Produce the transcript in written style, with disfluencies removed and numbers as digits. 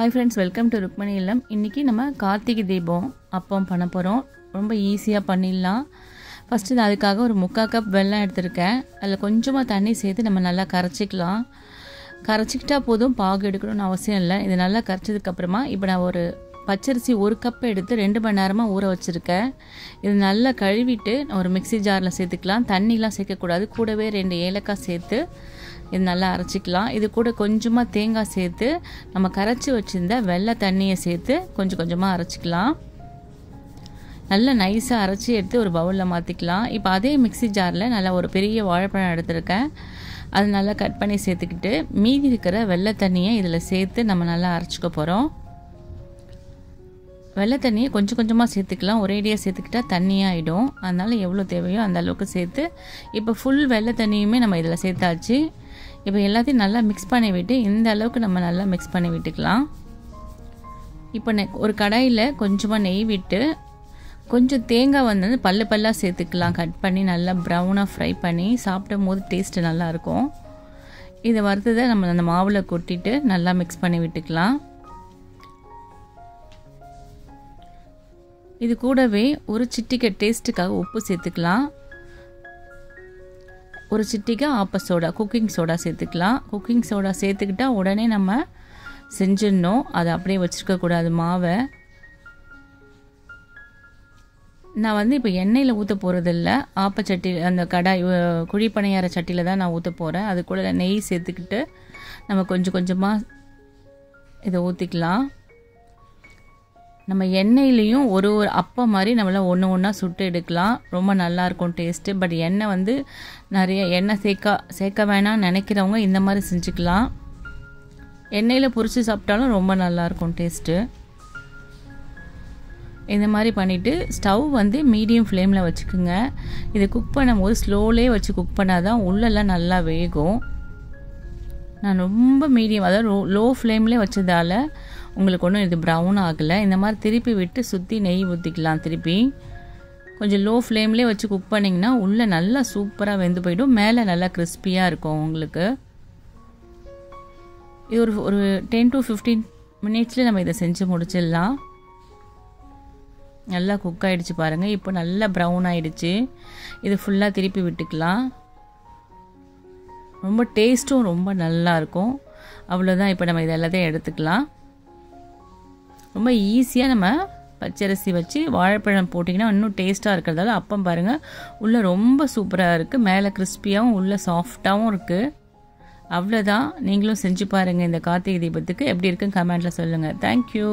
Hi friends, welcome to Rukmani இல்லம். இன்றைக்கி நம்ம கார்த்திகை தீபம் அப்பம் பண்ண போகிறோம். ரொம்ப ஈஸியாக பண்ணிடலாம். ஃபஸ்ட்டு அதுக்காக ஒரு 3/4 கப் வெல்லம் எடுத்திருக்கேன். அதில் கொஞ்சமாக தண்ணி சேர்த்து நம்ம நல்லா கரைச்சிக்கலாம். கரைச்சிக்கிட்டா போதும், பாகு எடுக்கணும்னு அவசியம் இல்லை. இது நல்லா கரைச்சதுக்கப்புறமா இப்போ நான் ஒரு பச்சரிசி 1 கப் எடுத்து 2 மணி நேரமாக ஊற வச்சுருக்கேன். இது நல்லா கழுவிட்டு ஒரு மிக்சி ஜாரில் சேர்த்துக்கலாம். தண்ணிலாம் சேர்க்கக்கூடாது. கூடவே 2 ஏலக்காய் சேர்த்து இது நல்லா அரைச்சிக்கலாம். இது கூட கொஞ்சமாக தேங்காய் சேர்த்து நம்ம கரைச்சி வச்சுருந்த வெள்ளை தண்ணியை சேர்த்து கொஞ்சம் கொஞ்சமாக அரைச்சிக்கலாம். நல்லா நைஸாக அரைச்சி எடுத்து ஒரு பவுலில் மாற்றிக்கலாம். இப்போ அதே மிக்சி ஜாரில் நல்லா ஒரு பெரிய வாழைப்பழம் எடுத்திருக்கேன். அது நல்லா கட் பண்ணி சேர்த்துக்கிட்டு மீதி இருக்கிற வெள்ளை தண்ணியை இதில் சேர்த்து நம்ம நல்லா அரைச்சிக்க போகிறோம். வெள்ளை தண்ணியை கொஞ்சம் கொஞ்சமாக சேர்த்துக்கலாம். ஒரேடியாக சேர்த்துக்கிட்டால் தண்ணியாகிடும். அதனால் எவ்வளோ தேவையோ அந்த அளவுக்கு சேர்த்து இப்போ ஃபுல் வெள்ளை தண்ணியுமே நம்ம இதில் சேர்த்தாச்சு. இப்போ எல்லாத்தையும் நல்லா மிக்ஸ் பண்ணி விட்டு இந்த அளவுக்கு நம்ம நல்லா மிக்ஸ் பண்ணி விட்டுக்கலாம். இப்போ ஒரு கடாயில் கொஞ்சமாக நெய் விட்டு கொஞ்சம் தேங்காய் வந்து பல்லாக சேர்த்துக்கலாம். கட் பண்ணி நல்லா ப்ரௌனாக ஃப்ரை பண்ணி சாப்பிடும் போது டேஸ்ட்டு நல்லாயிருக்கும். இதை வறுத்ததை நம்ம அந்த மாவில் கொட்டிட்டு நல்லா மிக்ஸ் பண்ணி விட்டுக்கலாம். இது கூடவே ஒரு சிட்டிகை டேஸ்ட்டுக்காக உப்பு சேர்த்துக்கலாம். ஒரு சிட்டிகை ஆப்ப சோடா, குக்கிங் சோடா சேர்த்துக்கலாம். குக்கிங் சோடா சேர்த்துக்கிட்டால் உடனே நம்ம செஞ்சிடணும். அதை அப்படியே வச்சுருக்கக்கூடாது மாவை. நான் வந்து இப்போ எண்ணெயில் ஊற்ற போகிறதில்ல. ஆப்பச்சட்டி அந்த கடாய் குழிப்பணியார சட்டியில் தான் நான் ஊற்ற போகிறேன். அது கூட நெய் சேர்த்துக்கிட்டு நம்ம கொஞ்சம் கொஞ்சமாக இதை ஊற்றிக்கலாம். நம்ம எண்ணெயிலையும் ஒரு அப்பம் மாதிரி நம்மளால் ஒன்று ஒன்றா சுட்டு எடுக்கலாம். ரொம்ப நல்லாயிருக்கும் டேஸ்ட்டு. பட் எண்ணெய் வந்து நிறைய எண்ணெய் சேர்க்க வேணாம்னு நினைக்கிறவங்க இந்த மாதிரி செஞ்சுக்கலாம். எண்ணெயில் பொரித்து சாப்பிட்டாலும் ரொம்ப நல்லாயிருக்கும் டேஸ்ட்டு. இந்த மாதிரி பண்ணிவிட்டு ஸ்டவ் வந்து மீடியம் ஃப்ளேமில் வச்சுக்கோங்க. இது குக் பண்ணும்போது ஸ்லோலே வச்சு குக் பண்ணால் தான் உள்ளெல்லாம் நல்லா வேகும். நான் ரொம்ப மீடியம், அதாவது லோ ஃப்ளேம்லேயே வச்சதால் உங்களுக்கு ஒன்றும் இது ப்ரௌன் ஆகலை. இந்த மாதிரி திருப்பி விட்டு சுற்றி நெய் ஊற்றிக்கலாம். திருப்பி கொஞ்சம் லோ ஃப்ளேம்லேயே வச்சு குக் பண்ணிங்கன்னா உள்ளே நல்லா சூப்பராக வெந்து போய்டும். மேலே நல்லா கிறிஸ்பியாக இருக்கும் உங்களுக்கு. இது ஒரு 10 to 15 மினிட்ஸில் நம்ம இதை செஞ்சு முடிச்சிடலாம். நல்லா குக் ஆகிடுச்சு பாருங்கள். இப்போ நல்லா ப்ரௌன் ஆகிடுச்சு. இது ஃபுல்லாக திருப்பி விட்டுக்கலாம். ரொம்ப டேஸ்ட்டும் ரொம்ப நல்லாயிருக்கும். அவ்வளோதான். இப்போ நம்ம இது எல்லாத்தையும் எடுத்துக்கலாம். ரொம்ப ஈஸியாக நம்ம பச்சரிசி வச்சு வாழைப்பழம் போட்டிங்கன்னா இன்னும் டேஸ்ட்டாக இருக்கிறதால அப்பம் பாருங்கள் உள்ளே ரொம்ப சூப்பராக இருக்குது. மேலே கிறிஸ்பியாகவும் உள்ளே சாஃப்டாகவும் இருக்குது. அவ்வளோதான். நீங்களும் செஞ்சு பாருங்கள். இந்த கார்த்திகை தீபத்துக்கு எப்படி இருக்குன்னு கமெண்ட்டில் சொல்லுங்கள். தேங்க்யூ.